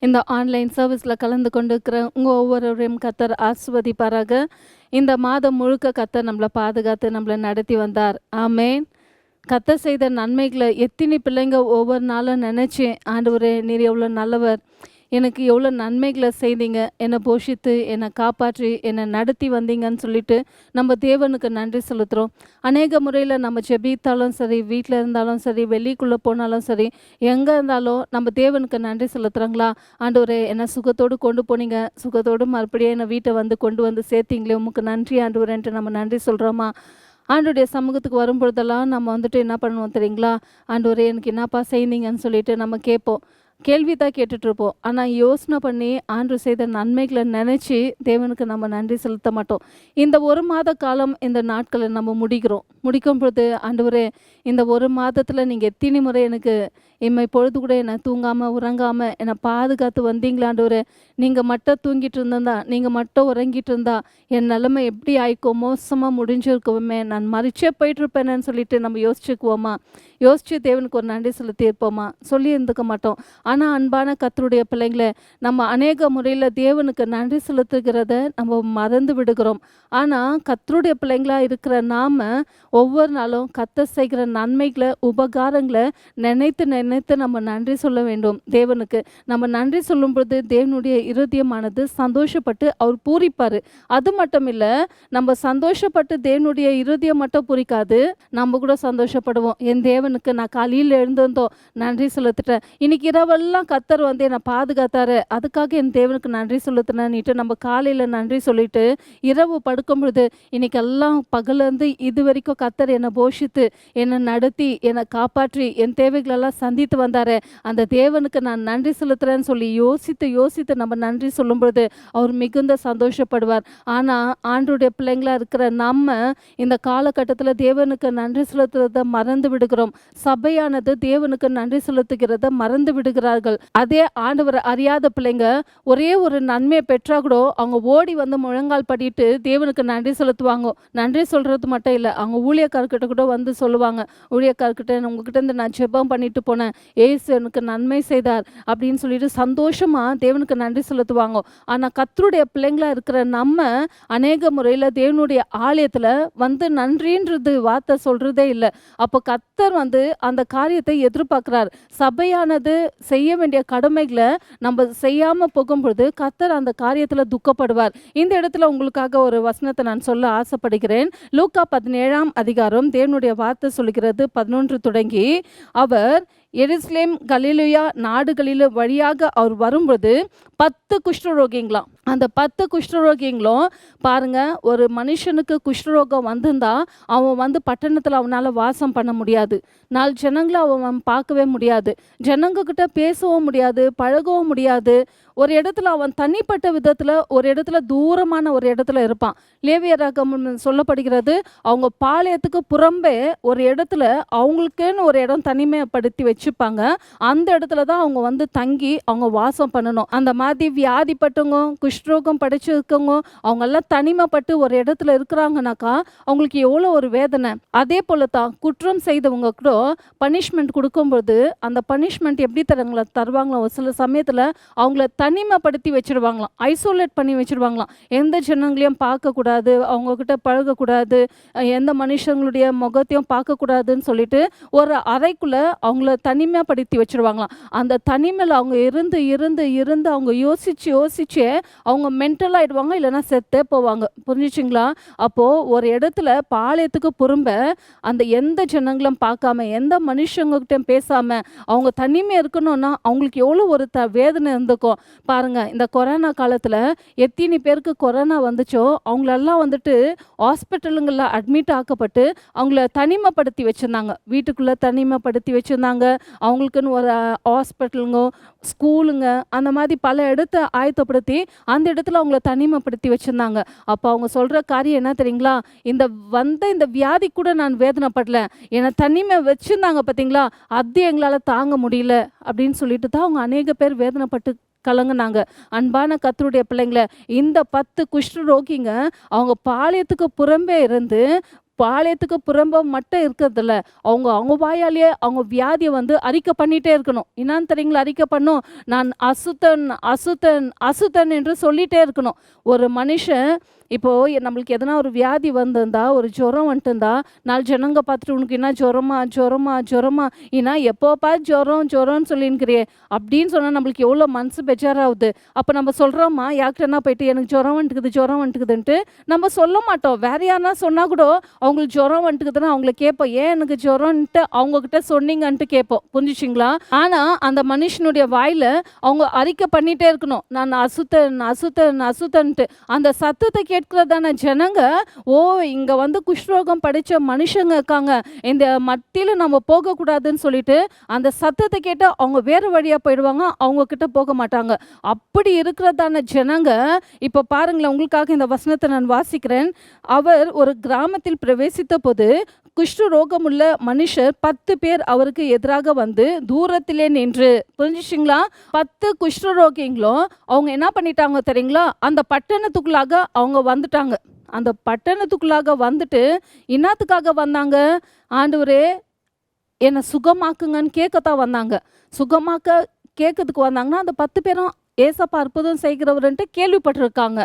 இந்த ஆன்லைன் சர்வீஸ்ல கலந்து கொண்டிருக்கிற உங்க ஒவ்வொருவரையும் கர்த்தர் ஆசீர்வதிப்பாராக. இந்த மாதம் முழுக்க கர்த்தர் நம்மள பாதுகாத்து நம்மள நடத்தி வந்தார். ஆமென். கர்த்தர் செய்த நன்மைகள எத்தினி பிள்ளைங்க ஒவ்வொரு நாளும் நெனச்சு, ஆண்டவரே நீர் எவ்வளோ நல்லவர். எனக்கு எவ்வளோ நன்மைகள செய்தீங்க. என்ன போஷித்து, என்ன காப்பாற்றி, என்ன நடத்தி வந்தீங்கன்னு சொல்லிட்டு, நம்ம தேவனுக்கு நன்றி செலுத்துறோம். அநேக முறையில நம்ம ஜெபித்தாலும் சரி, வீட்ல இருந்தாலும் சரி, வெளிக்குள்ள போனாலும் சரி, எங்க இருந்தாலும் நம்ம தேவனுக்கு நன்றி செலுத்துறோங்களா? ஆண்டவரே என்ன சுகத்தோடு கொண்டு போனீங்க. சுகத்தோடு மறுபடியும் என்ன வீட்ட வந்து கொண்டு வந்து சேர்த்தீங்களே, உமக்கு நன்றி ஆண்டவரேன்ட்டு நம்ம நன்றி சொல்றோமா? ஆண்டவருடைய சமூகத்துக்கு வரும்பொழுதெல்லாம் நம்ம வந்துட்டு என்ன பண்ணுவோம் தெரியுங்களா? ஆண்டவரே எனக்கு என்னப்பா செய்தீங்கன்னு சொல்லிட்டு நம்ம கேட்போம். கேள்வி தான் கேட்டுட்ருப்போம். ஆனா யோசனை பண்ணி ஆண்டவர் செய்த நன்மைகள நெனச்சு தேவனுக்கு நம்ம நன்றி செலுத்த மாட்டோம். இந்த 1 மாத காலம் இந்த நாட்கள நம்ம முடிக்கிறோம். முடிக்கும் பொழுது ஆண்டவரே இந்த 1 மாதத்துல நீங்க எத்தினி முறை எனக்கு இம்மை பொழுது கூட என்ன தூங்காம, உறங்காம என்ன பாதுகாத்து வந்தீங்களே ஆண்டவரே. நீங்க மட்டும் தூங்கிட்டு இருந்திருந்தா, நீங்க மட்டும் உறங்கிட்டு இருந்தா, என் நிலைமை எப்படி ஆயிக்கும்? மோசமா முடிஞ்சிருக்குமே. நான் மரிச்சே போயிட்டுருப்பேனேன்னு சொல்லிட்டு நம்ம யோசிச்சுக்குவோமா? யோசிச்சு தேவனுக்கு ஒரு நன்றி செலுத்தியிருப்போமா? சொல்லி இருந்துக்க மாட்டோம். ஆனா அன்பான கர்த்தருடைய பிள்ளைங்களே, நம்ம அநேக முறையில தேவனுக்கு நன்றி செலுத்துகிறத நம்ம மறந்து விடுகிறோம். ஆனா கர்த்தருடைய பிள்ளைங்களா இருக்கிற நாம ஒவ்வொரு நாளும் கர்த்தர் செய்கிற நன்மைகள, உபகாரங்கள நினைத்து நினைத்து நம்ம நன்றி சொல்ல வேண்டும் தேவனுக்கு. நம்ம நன்றி சொல்லும்பொழுது தேவனுடைய இருதயமானது சந்தோஷப்பட்டு அவர் பூரிப்பாரு. அது மட்டும் இல்ல, நம்ம சந்தோஷப்பட்டு தேவனுடைய இருதயம் மட்டும் பூரிக்காது, நம்ம கூட சந்தோஷப்படுவோம். என் தேவனுக்கு நான் காலையில எழுந்திருந்தோம் நன்றி செலுத்திட்டேன். இன்னைக்கு இரவெல்லாம் கர்த்தர் வந்து என்ன பாதுகாத்தாரு. அதுக்காக என் தேவனுக்கு நன்றி செலுத்தினேன்னுட்டு நம்ம காலையில நன்றி சொல்லிட்டு, இரவு படுக்கும் பொழுது இன்னைக்கெல்லாம் பகல்லேருந்து இதுவரைக்கும் கர்த்தர் என்ன போஷித்து, என்ன நடத்தி, என்ன காப்பாற்றி, என் தேவைகளெல்லாம் சந்தித்து வந்தாரே, அந்த தேவனுக்கு நான் நன்றி செலுத்துறேன்னு சொல்லி யோசித்து யோசித்து நம்ம நன்றி சொல்லும்பொழுது, அவர் மிகுந்த சந்தோஷப்படுவார். ஆனா ஆண்டவருடைய பிள்ளைங்களா இருக்கிற நம்ம இந்த காலகட்டத்தில தேவனுக்கு நன்றி செலுத்துறத மறந்து விடுகிறோம். சபையானது தேவனுக்கு நன்றி செலுத்துகிறத மறந்து விடுகிறார்கள். அதே ஆண்டவர அறியாத பிள்ளைங்க ஒரே ஒரு நன்மைய பெற்றா கூட அவங்க ஓடி வந்து முழங்கால் படியிட்டு தேவனுக்கு நன்றி செலுத்துவாங்க. நன்றி சொல்றது மட்டும் இல்ல, அவங்க ஊழியக்காரர்கிட்ட கூட வந்து சொல்லுவாங்க. ஊழியக்காரர்கிட்ட உங்ககிட்ட இருந்து நான் ஜெபம் பண்ணிட்டு போனேன். ஏசு எனக்கு நன்மை செய்தார் அப்படின்னு சொல்லிட்டு சந்தோஷமா தேவனுக்கு நன்றி செலுத்துவாங்க. ஆனா கர்த்தருடைய பிள்ளைங்களா இருக்கிற நம்ம அநேக முறையில தேவனுடைய ஆலயத்துல வந்து நன்றின்றது வார்த்தை சொல்றதே இல்ல. அப்போ கர்த்தர் வந்து அந்த காரியத்தை எதிர்பார்க்கிறார். சபையானது செய்ய வேண்டிய கடமைகள நம்ம செய்யாம போகும்பொழுது கர்த்தர் அந்த காரியத்துல துக்கப்படுவார். இந்த இடத்துல உங்களுக்காக ஒரு வசனத்தை நான் சொல்ல ஆசைப்படுகிறேன். லூக்கா 17ஆம் அதிகாரம் தேவனுடைய வார்த்தை சொல்லுகிறது 11 தொடங்கி, அவர் எருசலேம், கலிலேயா நாடுகளில வழியாக அவர் வரும்பொழுது 10 குஷ்டரோகிங்களாம். அந்த 10 குஷ்டரோகிங்களும் பாருங்க, ஒரு மனுஷனுக்கு குஷ்டரோகம் வந்திருந்தா அவன் வந்து பட்டணத்துல அவனால வாசம் பண்ண முடியாது. 4 ஜனங்கள அவன் பார்க்கவே முடியாது. ஜனங்க கிட்ட பேசவும் முடியாது, பழகவும் முடியாது. ஒரு இடத்துல அவன் தனிப்பட்ட விதத்துல ஒரு இடத்துல தூரமான ஒரு இடத்துல இருப்பான். லேவியராகமம் சொல்லப்படுகிறது, அவங்க பாளையத்துக்கு புறம்பே ஒரு இடத்துல அவங்களுக்குன்னு ஒரு இடம் தனிமைப்படுத்தி வச்சுப்பாங்க. அந்த இடத்துல தான் அவங்க வந்து தங்கி அவங்க வாசம் பண்ணணும். அந்த மாதிரி வியாதிப்பட்டவங்க, குஷ்டரோகம் படைச்சிருக்கவங்க அவங்க எல்லாம் தனிமைப்பட்டு ஒரு இடத்துல இருக்கிறாங்கனாக்கா அவங்களுக்கு எவ்வளோ ஒரு வேதனை. அதே போல தான் குற்றம் செய்தவங்க கூட பனிஷ்மெண்ட் கொடுக்கும்போது அந்த பனிஷ்மெண்ட் எப்படி தருவாங்களா, ஒரு சில சமயத்துல அவங்கள தனிமைப்படுத்தி வச்சிருவாங்களாம். ஐசோலேட் பண்ணி வச்சிருவாங்களாம். எந்த ஜனங்களையும் பார்க்கக்கூடாது, அவங்கக்கிட்ட பழகக்கூடாது, எந்த மனுஷங்களுடைய முகத்தையும் பார்க்கக்கூடாதுன்னு சொல்லிட்டு ஒரு அறைக்குள்ள அவங்கள தனிமைப்படுத்தி வச்சிருவாங்களாம். அந்த தனிமையில் அவங்க இருந்து இருந்து இருந்து அவங்க யோசிச்சு யோசிச்சு அவங்க மென்டல் ஆயிடுவாங்க, இல்லைன்னா செத்தே போவாங்க. புரிஞ்சுச்சுங்களா? அப்போது ஒரு இடத்துல பாளையத்துக்கு புறம்ப அந்த எந்த ஜனங்களும் பார்க்காம, எந்த மனுஷங்ககிட்டையும் பேசாமல் அவங்க தனிமை இருக்கணும்னா அவங்களுக்கு எவ்வளோ ஒரு வேதனை இருந்துக்கும் பாருங்க. இந்த கொரோனா காலத்தில் எத்தனை பேருக்கு கொரோனா வந்துச்சோ அவங்களெல்லாம் வந்துட்டு ஹாஸ்பிட்டலுங்களில் அட்மிட் ஆக்கப்பட்டு அவங்கள தனிமைப்படுத்தி வச்சுருந்தாங்க. வீட்டுக்குள்ளே தனிமைப்படுத்தி வச்சுருந்தாங்க. அவங்களுக்குன்னு ஒரு ஹாஸ்பிட்டலுங்க, ஸ்கூலுங்க, அந்த மாதிரி பல இடத்த ஆயத்தப்படுத்தி அந்த இடத்துல அவங்கள தனிமைப்படுத்தி வச்சுருந்தாங்க. அப்போ அவங்க சொல்கிற காரியம் என்ன தெரியுங்களா? இந்த வியாதி கூட நான் வேதனைப்படல, என்னை தனிமை வச்சுருந்தாங்க பார்த்தீங்களா, அது எங்களால் தாங்க முடியல அப்படின்னு சொல்லிட்டு தான் அவங்க அநேக பேர் வேதனைப்பட்டு கலங்குனாங்க. அன்பான கர்த்தருடைய பிள்ளைங்கள, இந்த 10 குஷ்டரோகிங்க அவங்க பாளையத்துக்கு புறம்பே இருந்து பாளையத்துக்கு புறம்ப மட்டும் இருக்கிறதில்ல. அவங்க அவங்க வாயாலேயே அவங்க வியாதிய வந்து அறிக்கை பண்ணிட்டே இருக்கணும். என்னான்னு தெரியுங்களா? அறிக்கை பண்ணும். நான் அசுத்தன், அசுத்தன், அசுத்தன் என்று சொல்லிட்டே இருக்கணும். ஒரு மனுஷன் இப்போ நம்மளுக்கு எதனா ஒரு வியாதி வந்திருந்தா, ஒரு ஜுரம் வந்துட்டுருந்தா, 4 ஜனங்க பார்த்துட்டு உனக்கு என்ன ஜுரமா, ஜுரமா, ஜுரமா, ஏன்னா எப்போ பாரு ஜுரம், ஜுரம்னு சொல்லின்னுக்கிறியே அப்படின்னு சொன்னா நம்மளுக்கு எவ்வளோ மனசு பெஜாராகுது. அப்போ நம்ம சொல்றோமா, யார்கிட்டனா போயிட்டு எனக்கு ஜுரம் வந்துட்டுக்குது, ஜுரம் வந்துட்டுக்குதுன்ட்டு நம்ம சொல்ல மாட்டோம். வேற யாருனா சொன்னா கூட அவங்களுக்கு ஜுரம் வந்துட்டுக்குதுன்னா அவங்கள கேட்போம். ஏன் எனக்கு ஜுரம்ன்ட்டு அவங்க கிட்ட சொன்னீங்கன்ட்டு கேட்போம். புரிஞ்சுச்சிங்களா? ஆனா அந்த மனுஷனுடைய வாயில அவங்க அறிக்கை பண்ணிட்டே இருக்கணும். நான் அசுத்தன், அசுத்தன், அசுத்தன்ட்டு. அந்த சத்தத்தை கேட்கிறதான ஜனங்க, ஓ இங்க வந்து குஷ்ரோகம் படிச்ச மனுஷங்க இருக்காங்க, இந்த மத்தியில நம்ம போகக்கூடாதுன்னு சொல்லிட்டு அந்த சத்தத்தை கேட்டு அவங்க வேற வழியா போயிடுவாங்க. அவங்க கிட்ட போக மாட்டாங்க. அப்படி இருக்கிறதான ஜனங்க இப்போ பாருங்களேன், உங்களுக்காக இந்த வசனத்தை நான் வாசிக்கிறேன். அவர் ஒரு கிராமத்தில் பிரவேசித்த போது குஷ்டரோகமுள்ள மனுஷர் 10 பேர் அவருக்கு எதிராக வந்து தூரத்திலே நின்று. புரிஞ்சுச்சிங்களா? 10 குஷ்டரோகிங்களும் அவங்க என்ன பண்ணிட்டாங்க தெரியுங்களா? அந்த பட்டணத்துக்குள்ளாக அவங்க வந்துட்டாங்க. அந்த பட்டணத்துக்குள்ளாக வந்துட்டு என்னத்துக்காக வந்தாங்க? ஆண்டவரே என்னை சுகமாக்குங்கன்னு கேட்கத்தான் வந்தாங்க. சுகமாக்க கேட்கறதுக்கு வந்தாங்கன்னா அந்த 10 பேரும் ஏசப்பா அற்புதம் செய்கிறவருன்ட்டு கேள்விப்பட்டிருக்காங்க.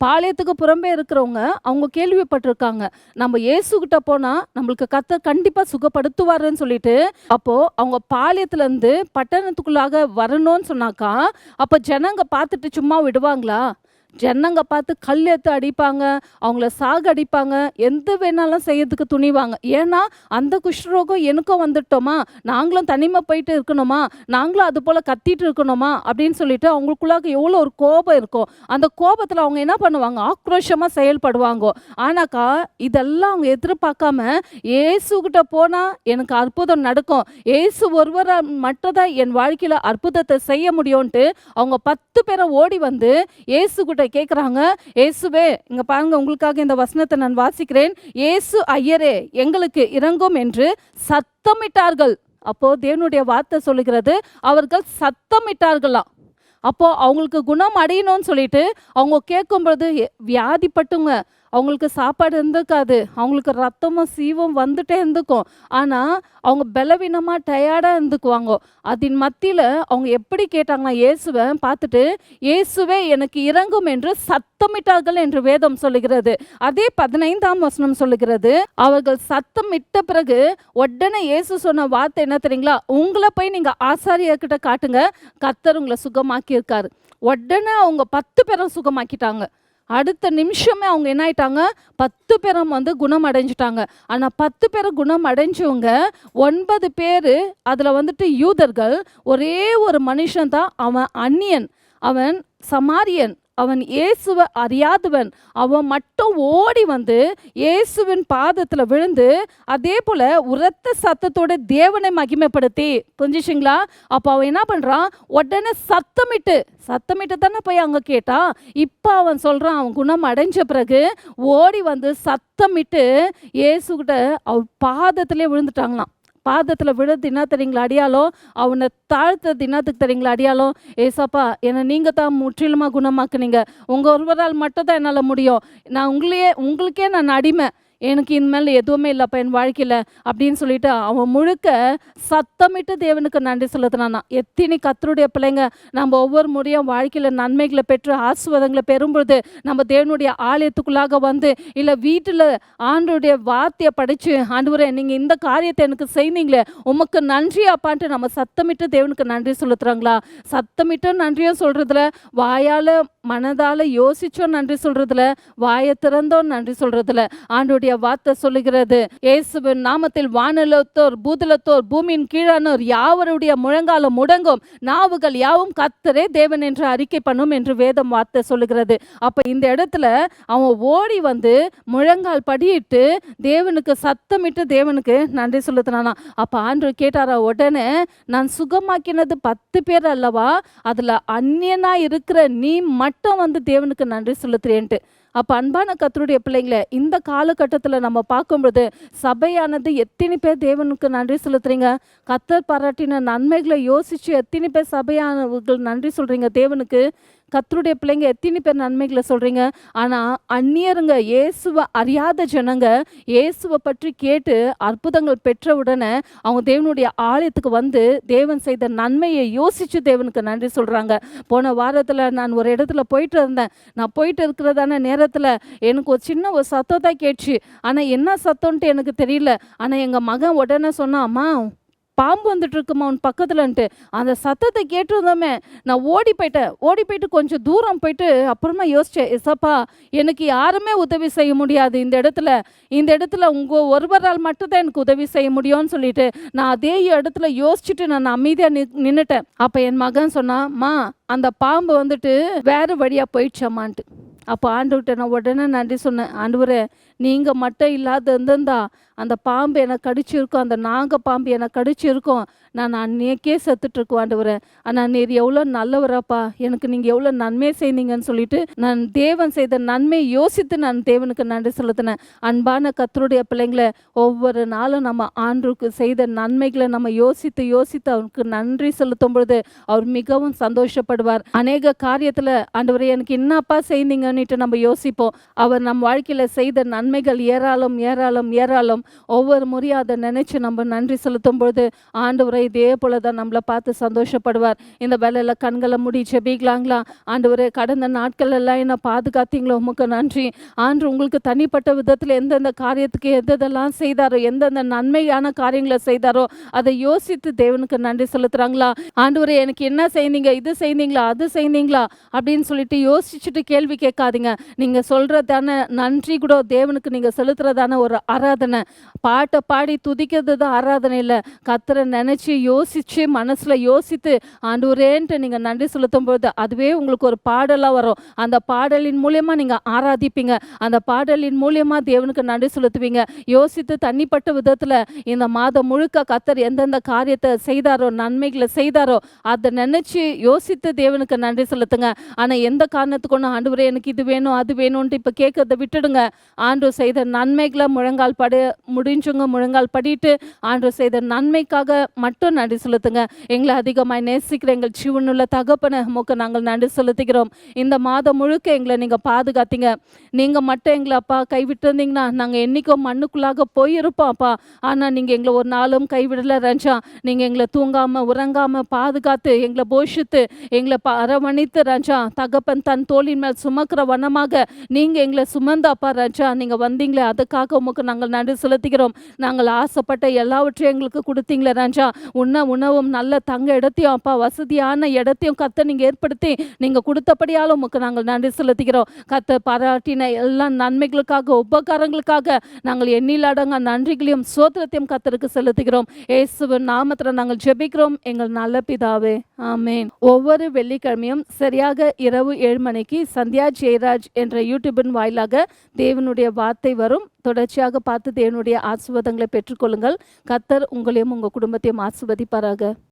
பாளையத்துக்கு புறம்பே இருக்கிறவங்க அவங்க கேள்விப்பட்டிருக்காங்க. நம்ம இயேசுகிட்ட போனால் நம்மளுக்கு கர்த்தர் கண்டிப்பாக சுகப்படுத்துவாருன்னு சொல்லிட்டு, அப்போது அவங்க பாளையத்துலேருந்து பட்டணத்துக்குள்ளாக வரணும்னு சொன்னாக்கா, அப்போ ஜனங்க பார்த்துட்டு சும்மா விடுவாங்களா? ஜனங்க பார்த்து கல் எடுத்து அடிப்பாங்க, அவங்கள சாகடிப்பாங்க, எந்த வேணாலும் செய்யறதுக்கு துணிவாங்க. ஏன்னா அந்த குஷ்டரோகம் எனக்கும் வந்துட்டோமா, நாங்களும் தனிமை போயிட்டு இருக்கணுமா, நாங்களும் அது போல் கத்திட்டு இருக்கணுமா அப்படின்னு சொல்லிட்டு அவங்களுக்குள்ளாக எவ்வளோ ஒரு கோபம் இருக்கும். அந்த கோபத்தில் அவங்க என்ன பண்ணுவாங்க? ஆக்ரோஷமாக செயல்படுவாங்க. ஆனாக்கா இதெல்லாம் அவங்க எதிர்பார்க்காம ஏசுகிட்ட போனால் எனக்கு அற்புதம் நடக்கும், ஏசு ஒருவரை மட்டும் தான் என் வாழ்க்கையில் அற்புதத்தை செய்ய முடியும்ன்ட்டு அவங்க 10 பேரை ஓடி வந்து ஏசுகிட்ட கேட்குறாங்க. ஏசுவே இங்க பாருங்க, உங்களுக்காக இந்த வசனத்தை நான் வாசிக்கிறேன். ஏசு ஐயரே எங்களுக்கு இரங்கும் என்று சத்தமிட்டார்கள். அப்போ தேவனுடைய வார்த்தை சொல்லுகிறது, அவர்கள் சத்தமிட்டார்களாம். அப்போ அவங்களுக்கு குணம் அடையணும்னு சொல்லிட்டு அவங்க கேட்கும்பொழுது வியாதிப்பட்டுங்க, அவங்களுக்கு சாப்பாடு இருந்திருக்காது, அவங்களுக்கு ரத்தமும் சீவும் வந்துட்டே இருந்துக்கும். ஆனால் அவங்க பலவீனமாக டயர்டாக இருந்துக்குவாங்க. அதன் மத்தியில் அவங்க எப்படி கேட்டாங்கன்னா, இயேசுவை பார்த்துட்டு இயேசுவே எனக்கு இறங்கும் என்று சத்தமிட்டார்கள் என்று வேதம் சொல்லுகிறது. அதே 15ஆம் வசனம் சொல்லுகிறது, அவர்கள் சத்தமிட்ட பிறகு உடனே இயேசு சொன்ன வார்த்தை என்ன தெரியுங்களா? உங்களை போய் நீங்கள் ஆசாரியர்கிட்ட காட்டுங்க, கர்த்தர் உங்களை சுகமாக்கி இருக்காரு. உடனே அவங்க 10 பேரும் சுகமாக்கிட்டாங்க. அடுத்த நிமிஷமே அவங்க என்ன ஆயிட்டாங்க? 10 பேரும் வந்து குணம் அடைஞ்சிட்டாங்க. ஆனால் 10 பேரும் குணம் அடைஞ்சவங்க 9 பேர் அதில் வந்துட்டு யூதர்கள். ஒரே ஒரு மனுஷன் தான் அவன் அந்நியன், அவன் சமாரியன், அவன் இயேசுவை அறியாதவன். அவன் மட்டும் ஓடி வந்து இயேசுவின் பாதத்தில் விழுந்து அதே போல் உரத்த சத்தத்தோட தேவனை மகிமைப்படுத்தி. புரிஞ்சுச்சிங்களா? அப்போ அவன் என்ன பண்ணுறான்? உடனே சத்தமிட்டு தானே போய் அங்கே கேட்டான். இப்போ அவன் சொல்கிறான், அவன் குணம் அடைஞ்ச பிறகு ஓடி வந்து சத்தமிட்டு இயேசுகிட்ட அவன் பாதத்திலே விழுந்துட்டாங்களாம். பாதத்தில் விழுறது என்ன தெரியுங்களா அடியாலும்? அவனை தாழ்த்தது என்னத்துக்கு தெரியுங்களா அடியாலும்? ஏசப்பா என்னை நீங்கள் தான் முற்றிலுமாக குணமாக்குனீங்க, உங்கள் ஒருவரால் மட்டும் தான் என்னால் முடியும், நான் உங்களுக்கே நான் அடிமை, எனக்கு இனிமேல் எதுவுமே இல்லைப்பா என் வாழ்க்கையில் அப்படின்னு சொல்லிட்டு அவன் முழுக்க சத்தமிட்டு தேவனுக்கு நன்றி செலுத்தினானா. எத்தனை கர்த்தருடைய பிள்ளைங்க நம்ம ஒவ்வொரு முறையும் வாழ்க்கையில் நன்மைகளை பெற்று ஆசீர்வாதங்களை பெறும்பொழுது நம்ம தேவனுடைய ஆலயத்துக்குள்ளாக வந்து இல்லை வீட்டில் ஆண்டவருடைய வார்த்தையை படித்து, ஆண்டவரே நீங்கள் இந்த காரியத்தை எனக்கு செய்தீங்களே உமக்கு நன்றி அப்பான்ட்டு நம்ம சத்தமிட்டு தேவனுக்கு நன்றி செலுத்துகிறாங்களா? சத்தமிட்டு நன்றியும் சொல்கிறதுல, வாயால் மனதால் யோசிச்சோம் நன்றி சொல்கிறதுல, வாயை திறந்தோம் நன்றி சொல்கிறதுல. ஆண்டோடைய வார்த்தை சொல்லுகிறது, இயேசுவின் நாமத்தில் வானலத்தோர் பூதலத்தோர் பூமியின் கீழானோர் யாவருடைய முழங்கால முடங்கும், நாவுகள் யாவும் கர்த்தரே தேவன் என்று அறிக்கை பண்ணும் என்று வேதம் வார்த்தை சொல்லுகிறது. அப்போ இந்த இடத்துல அவன் ஓடி வந்து முழங்கால் படியிட்டு தேவனுக்கு சத்தமிட்டு தேவனுக்கு நன்றி செலுத்தினானா. அப்போ ஆண்டவர் கேட்டாரா உடனே, நான் சுகமாக்கினது 10 பேர் அல்லவா, அதில் அந்நியனா இருக்கிற நீ மட்டும் வந்து தேவனுக்கு நன்றி செலுத்துறேன்ட்டு. அப்போ அன்பான கர்த்தருடைய பிள்ளைங்கள இந்த காலகட்டத்தில் நம்ம பார்க்கும்பொழுது சபையானது எத்தனை பேர் தேவனுக்கு நன்றி செலுத்துறீங்க? கர்த்தர் பாராட்டின நன்மைகளை யோசிச்சு எத்தனை பேர் சபையானவர்கள் நன்றி சொல்றீங்க தேவனுக்கு? கர்த்தருடைய பிள்ளைங்க எத்தனை பேர் நன்மைகளை சொல்றீங்க? ஆனா அந்நியருங்க, இயேசுவை அறியாத ஜனங்க இயேசுவை பற்றி கேட்டு அற்புதங்கள் பெற்ற உடனே அவங்க தேவனுடைய ஆலயத்துக்கு வந்து தேவன் செய்த நன்மையை யோசிச்சு தேவனுக்கு நன்றி சொல்றாங்க. போன வாரத்தில் நான் ஒரு இடத்துல போயிட்டு இருந்தேன். நான் போயிட்டு இருக்கிறதான நேரத்தில் எனக்கு ஒரு சின்ன ஒரு சத்தம் தான் கேட்டுச்சு. ஆனால் என்ன சத்தம்ன்ட்டு எனக்கு தெரியல. ஆனால் எங்கள் மகன் உடனே சொன்னான், அம்மா பாம்பு வந்துட்டு இருக்குமா உன் பக்கத்துலன்ட்டு. அந்த சத்தத்தை கேட்டிருந்தோமே நான் ஓடி போயிட்டு கொஞ்சம் தூரம் போயிட்டு அப்புறமா யோசித்தேன், எசப்பா எனக்கு யாருமே உதவி செய்ய முடியாது இந்த இடத்துல உங்கள் ஒருவரால் மட்டும்தான் எனக்கு உதவி செய்ய முடியும்னு சொல்லிட்டு நான் அதே இடத்துல யோசிச்சுட்டு நான் அமைதியாக நின்றுட்டேன். அப்போ என் மகன் சொன்னான், அந்த பாம்பு வந்துட்டு வேறு வழியாக போயிடுச்சம்மான்ட்டு. அப்போ ஆண்டவர்கிட்ட நான் உடனே நன்றி சொன்னேன், ஆண்டவரே நீங்கள் மட்டும் இல்லாத இருந்திருந்தா அந்த பாம்பு என்னை கடிச்சிருக்கும், அந்த நாக பாம்பு என்னை கடிச்சிருக்கும், நான் அன்னைக்கே செத்துட்ருக்குவேன் ஆண்டவரே. ஆனால் நீர் எவ்வளோ நல்லவராப்பா, எனக்கு நீங்கள் எவ்வளோ நன்மை செய்தீங்கன்னு சொல்லிட்டு நான் தேவன் செய்த நன்மை யோசித்து நான் தேவனுக்கு நன்றி செலுத்தினேன். அன்பான கர்த்தருடைய பிள்ளைங்களை ஒவ்வொரு நாளும் நம்ம ஆண்டவருக்கு செய்த நன்மைகளை நம்ம யோசித்து அவருக்கு நன்றி செலுத்தும் பொழுது அவர் மிகவும் சந்தோஷப்படுவார். அநேக காரியத்தில் ஆண்டவரே எனக்கு என்னப்பா செய்தீங்கன்னுட்டு நம்ம யோசிப்போம். அவர் நம் வாழ்க்கையில் செய்த நன்மைகள் ஏராளம். ஒவ்வொரு முறையும் அதை நினைச்சு நம்ம நன்றி செலுத்தும் பொழுது ஆண்டவரை இதே போல தான் நம்மளை பார்த்து சந்தோஷப்படுவார். இந்த வேலையில் கண்களை மூடி ஜெபிக்கலாங்களா? ஆண்டவரே கடந்த நாட்கள் எல்லாம் என்ன பாதுகாத்தீங்களோ உமக்கு நன்றி. ஆண்டு உங்களுக்கு தனிப்பட்ட விதத்தில் எந்தெந்த காரியத்துக்கு எதெல்லாம் செய்தாரோ, எந்தெந்த நன்மையான காரியங்களை செய்தாரோ அதை யோசித்து தேவனுக்கு நன்றி செலுத்துறாங்களா? ஆண்டவரே எனக்கு என்ன செய்தீங்க, இது செய்தீங்களா, அது செய்தீங்களா அப்படின்னு சொல்லிட்டு யோசிச்சுட்டு கேள்வி கேட்காதீங்க. நீங்கள் சொல்கிறதான நன்றி கூட தேவனுக்கு நீங்கள் செலுத்துறதான ஒரு ஆராதனை. பாட்டை பாடி துதிக்கிறது தான் ஆராதனை இல்லை. கர்த்தரை நினச்சி யோசித்து மனசில் யோசித்து ஆண்டவரேன்ட்டு நீங்கள் நன்றி செலுத்தும் பொழுது அதுவே உங்களுக்கு ஒரு பாடலாக வரும். அந்த பாடலின் மூலியமாக நீங்கள் ஆராதிப்பீங்க. அந்த பாடலின் மூலியமாக தேவனுக்கு நன்றி செலுத்துவீங்க. யோசித்து தனிப்பட்ட விதத்தில் இந்த மாதம் முழுக்க கர்த்தர் எந்தெந்த காரியத்தை செய்தாரோ, நன்மைகளை செய்தாரோ அதை நினச்சி யோசித்து தேவனுக்கு நன்றி செலுத்துங்க. ஆனால் எந்த காரணத்துக்கு ஒன்று ஆண்டவரே எனக்கு இது வேணும் அது வேணும்ன்ட்டு இப்போ கேட்கறத விட்டுடுங்க. ஆண்டவர் செய்த நன்மைகளை முழங்கால் படிட்டு ஆண்டவர் செய்த நன்மைக்காக மட்டும் நன்றி செலுத்துங்க. எங்களை அதிகமாக நேசிக்கிற எங்கள் ஜீவனுள்ள தகப்பனை உமக்கு நாங்கள் நன்றி செலுத்துகிறோம். இந்த மாதம் முழுக்க எங்களை நீங்கள் பாதுகாத்தீங்க. நீங்கள் மட்டும் எங்களை அப்பா கைவிட்டிருந்தீங்கன்னா நாங்கள் என்றைக்கும் மண்ணுக்குள்ளாக போயிருப்போம் அப்பா. ஆனால் நீங்கள் எங்களை ஒரு நாளும் கைவிடலை ரஞ்சா. நீங்கள் எங்களை தூங்காமல் உறங்காமல் பாதுகாத்து எங்களை போஷித்து எங்களை அரவணைத்து ரஞ்சா, தகப்பன் தன் தோளின் மேல் சுமக்கிற வண்ணமாக நீங்கள் எங்களை சுமந்தாப்பா ரஞ்சா. நீங்கள் வந்தீங்களே அதுக்காக உமக்கு நாங்கள் நன்றி செலுத்துகிறோம். நாங்கள் ஆசைப்பட்ட எல்லாவற்றையும் எங்களுக்கு கொடுத்தீங்களே ராஜா. உணவும் நல்ல தங்க இடத்தையும் அப்பா வசதியான இடத்தையும் கர்த்தர் நீங்கள் ஏற்படுத்தி நீங்கள் கொடுத்தபடியால் உமக்கு நாங்கள் நன்றி செலுத்துகிறோம். கர்த்தர் பாராட்டின எல்லா நன்மைகளுக்காக உபகாரங்களுக்காக நாங்கள் எண்ணிலடங்க நன்றிகளையும் சோத்திரத்தையும் கர்த்தருக்கு செலுத்துகிறோம். இயேசுவின் நாமத்தில் நாங்கள் ஜெபிக்கிறோம் எங்கள் நல்ல பிதாவே, ஆமேன். ஒவ்வொரு வெள்ளிக்கிழமையும் சரியாக இரவு 7 மணிக்கு சந்தியா ஜெயராஜ் என்ற யூடியூபின் வாயிலாக தேவனுடைய வார்த்தை வரும். தொடர்ச்சியாக பார்த்து தேவனுடைய ஆசீர்வாதங்களை பெற்றுக்கொள்ளுங்கள். கர்த்தர் உங்களையும் உங்கள் குடும்பத்தையும் ஆசீர்வதிப்பாராக.